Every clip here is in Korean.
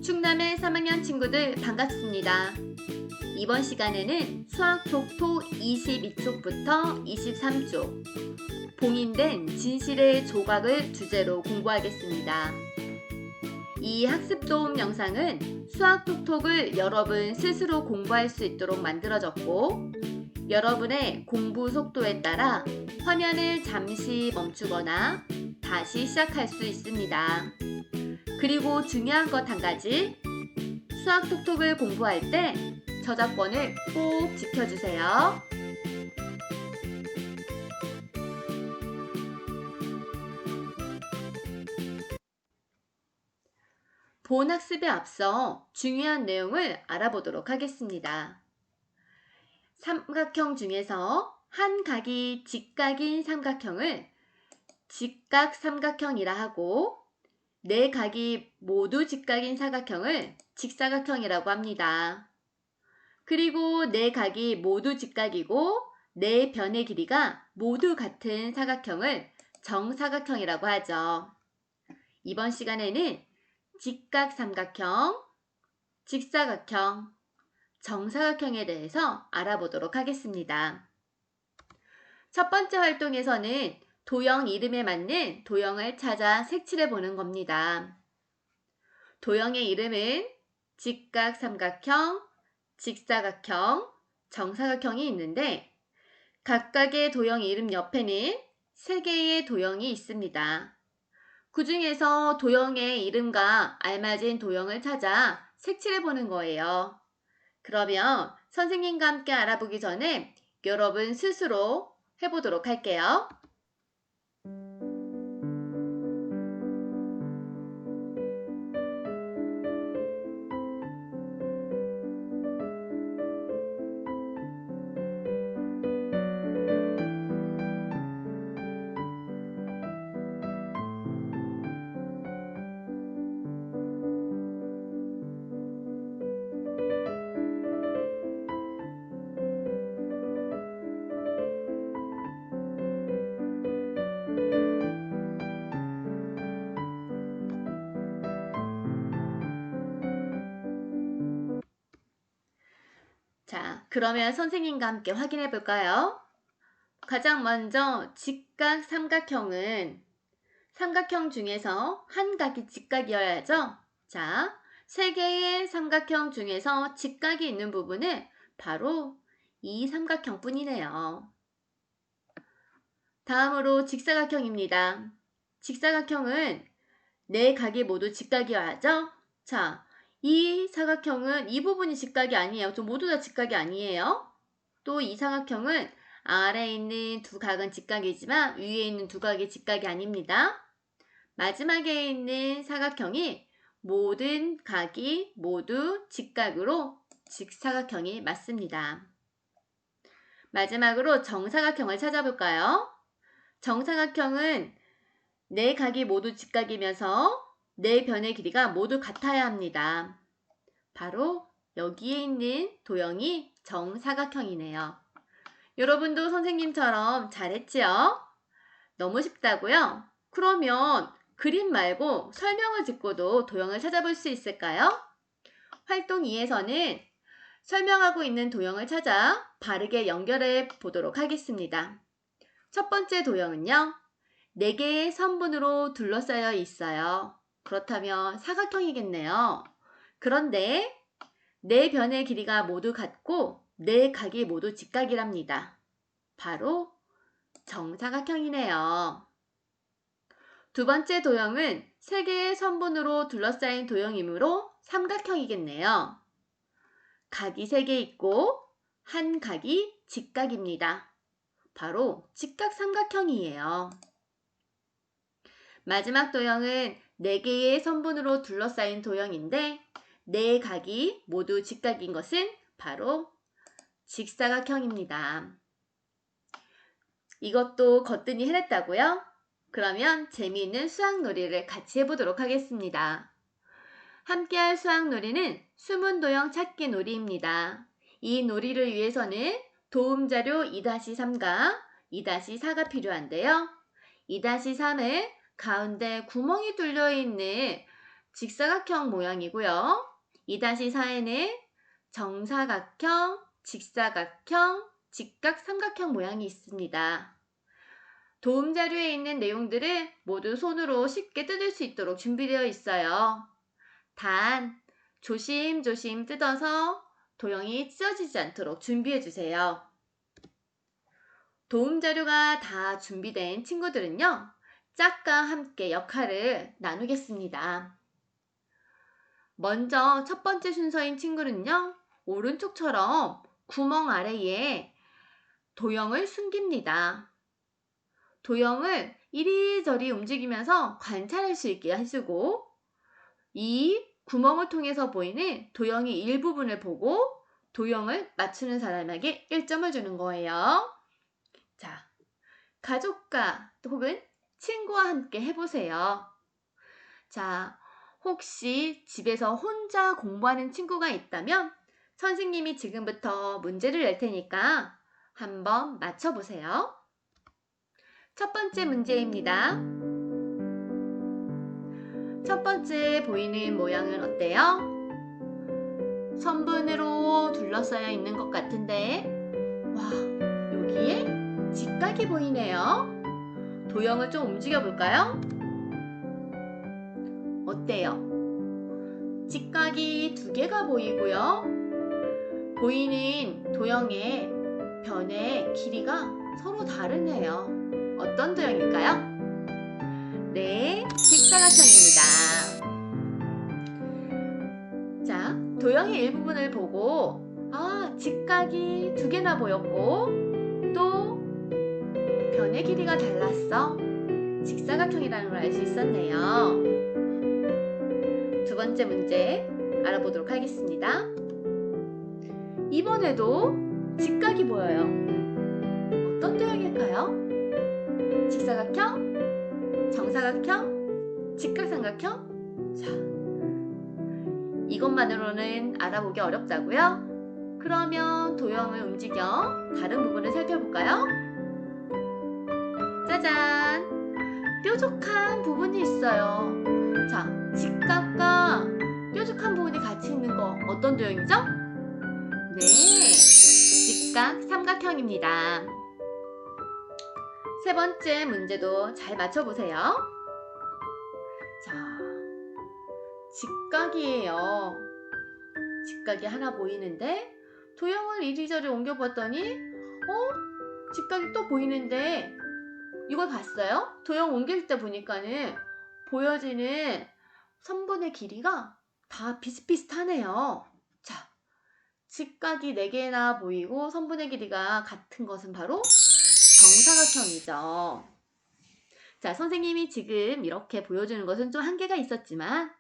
충남의 3학년 친구들 반갑습니다. 이번 시간에는 수학 독토 22쪽부터 23쪽 봉인된 진실의 조각을 주제로 공부하겠습니다. 이 학습 도움 영상은 수학 톡톡을 여러분 스스로 공부할 수 있도록 만들어졌고, 여러분의 공부 속도에 따라 화면을 잠시 멈추거나 다시 시작할 수 있습니다. 그리고 중요한 것 한 가지, 수학 톡톡을 공부할 때 저작권을 꼭 지켜주세요. 본 학습에 앞서 중요한 내용을 알아보도록 하겠습니다. 삼각형 중에서 한 각이 직각인 삼각형을 직각삼각형이라 하고, 네 각이 모두 직각인 사각형을 직사각형이라고 합니다. 그리고 네 각이 모두 직각이고 네 변의 길이가 모두 같은 사각형을 정사각형이라고 하죠. 이번 시간에는 직각삼각형, 직사각형, 정사각형에 대해서 알아보도록 하겠습니다. 첫 번째 활동에서는 도형 이름에 맞는 도형을 찾아 색칠해 보는 겁니다. 도형의 이름은 직각삼각형, 직사각형, 정사각형이 있는데, 각각의 도형 이름 옆에는 3개의 도형이 있습니다. 그 중에서 도형의 이름과 알맞은 도형을 찾아 색칠해 보는 거예요. 그러면 선생님과 함께 알아보기 전에 여러분 스스로 해보도록 할게요. 자, 그러면 선생님과 함께 확인해 볼까요? 가장 먼저 직각삼각형은 삼각형 중에서 한 각이 직각이어야죠. 자, 3개의 삼각형 중에서 직각이 있는 부분은 바로 이 삼각형 뿐이네요. 다음으로 직사각형입니다. 직사각형은 4각이 모두 직각이어야죠. 자, 이 사각형은 이 부분이 직각이 아니에요. 모두 다 직각이 아니에요. 또 이 사각형은 아래에 있는 2각은 직각이지만 위에 있는 2각이 직각이 아닙니다. 마지막에 있는 사각형이 모든 각이 모두 직각으로 직사각형이 맞습니다. 마지막으로 정사각형을 찾아볼까요? 정사각형은 4각이 모두 직각이면서 4변의 길이가 모두 같아야 합니다. 바로 여기에 있는 도형이 정사각형이네요. 여러분도 선생님처럼 잘했지요? 너무 쉽다고요? 그러면 그림 말고 설명을 듣고도 도형을 찾아볼 수 있을까요? 활동 2에서는 설명하고 있는 도형을 찾아 바르게 연결해 보도록 하겠습니다. 첫 번째 도형은요, 4개의 선분으로 둘러싸여 있어요. 그렇다면 사각형이겠네요. 그런데 4변의 길이가 모두 같고 4각이 모두 직각이랍니다. 바로 정사각형이네요. 두 번째 도형은 3개의 선분으로 둘러싸인 도형이므로 삼각형이겠네요. 각이 3개 있고 한 각이 직각입니다. 바로 직각삼각형이에요. 마지막 도형은 4개의 선분으로 둘러싸인 도형인데 4각이 모두 직각인 것은 바로 직사각형입니다. 이것도 거뜬히 해냈다고요? 그러면 재미있는 수학놀이를 같이 해보도록 하겠습니다. 함께할 수학놀이는 숨은 도형 찾기 놀이입니다. 이 놀이를 위해서는 도움자료 2-3과 2-4가 필요한데요. 2-3을 가운데 구멍이 뚫려 있는 직사각형 모양이고요. 2-4에는 정사각형, 직사각형, 직각삼각형 모양이 있습니다. 도움 자료에 있는 내용들을 모두 손으로 쉽게 뜯을 수 있도록 준비되어 있어요. 단, 조심조심 뜯어서 도형이 찢어지지 않도록 준비해 주세요. 도움 자료가 다 준비된 친구들은요, 짝과 함께 역할을 나누겠습니다. 먼저 첫 번째 순서인 친구는요, 오른쪽처럼 구멍 아래에 도형을 숨깁니다. 도형을 이리저리 움직이면서 관찰할 수 있게 해주고, 이 구멍을 통해서 보이는 도형의 일부분을 보고 도형을 맞추는 사람에게 1점을 주는 거예요. 자, 가족과 혹은 친구와 함께 해보세요. 자, 혹시 집에서 혼자 공부하는 친구가 있다면 선생님이 지금부터 문제를 낼 테니까 한번 맞춰보세요. 첫 번째 문제입니다. 첫 번째 보이는 모양은 어때요? 선분으로 둘러싸여 있는 것 같은데, 와, 여기에 직각이 보이네요. 도형을 좀 움직여 볼까요? 어때요? 직각이 2개가 보이고요. 보이는 도형의 변의 길이가 서로 다르네요. 어떤 도형일까요? 네, 직사각형입니다. 자, 도형의 일부분을 보고 직각이 2개나 보였고 또 변의 길이가 달랐어. 직사각형이라는 걸 알 수 있었네요. 두 번째 문제 알아보도록 하겠습니다. 이번에도 직각이 보여요. 어떤 도형일까요? 직사각형? 정사각형? 직각삼각형? 자, 이것만으로는 알아보기 어렵다고요? 그러면 도형을 움직여 다른 부분을 살펴볼까요? 짜잔! 뾰족한 부분이 있어요. 자, 직각과 뾰족한 부분이 같이 있는 거 어떤 도형이죠? 네, 직각삼각형입니다. 세 번째 문제도 잘 맞춰보세요. 자, 직각이에요. 직각이 하나 보이는데 도형을 이리저리 옮겨봤더니 직각이 또 보이는데 이걸 봤어요? 도형 옮길 때 보니까는 보여지는 선분의 길이가 다 비슷비슷하네요. 자, 직각이 4개나 보이고 선분의 길이가 같은 것은 바로 정사각형이죠. 자, 선생님이 지금 이렇게 보여주는 것은 좀 한계가 있었지만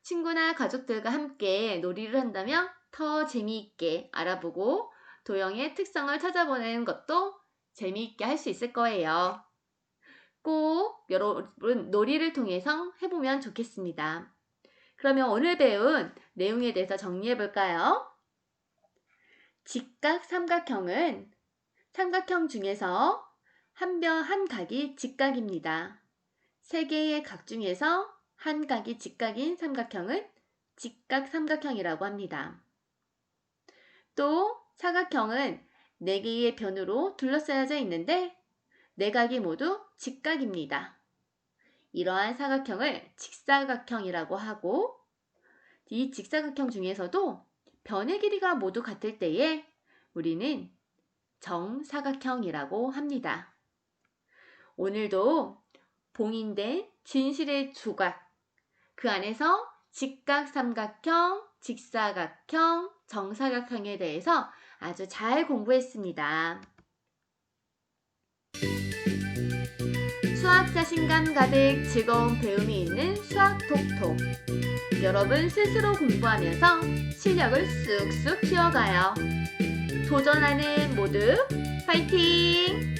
친구나 가족들과 함께 놀이를 한다면 더 재미있게 알아보고 도형의 특성을 찾아보는 것도 재미있게 할 수 있을 거예요. 꼭 여러분 놀이를 통해서 해보면 좋겠습니다. 그러면 오늘 배운 내용에 대해서 정리해 볼까요? 직각삼각형은 삼각형 중에서 한 각이 직각입니다. 3개의 각 중에서 한 각이 직각인 삼각형은 직각삼각형이라고 합니다. 또 사각형은 4개의 변으로 둘러싸여져 있는데 4각이 모두 직각입니다. 이러한 사각형을 직사각형이라고 하고 이 직사각형 중에서도 변의 길이가 모두 같을 때에 우리는 정사각형이라고 합니다. 오늘도 봉인된 진실의 조각, 그 안에서 직각삼각형, 직사각형, 정사각형에 대해서 아주 잘 공부했습니다. 수학 자신감 가득 즐거운 배움이 있는 수학 톡톡. 여러분 스스로 공부하면서 실력을 쑥쑥 키워가요. 도전하는 모두 파이팅!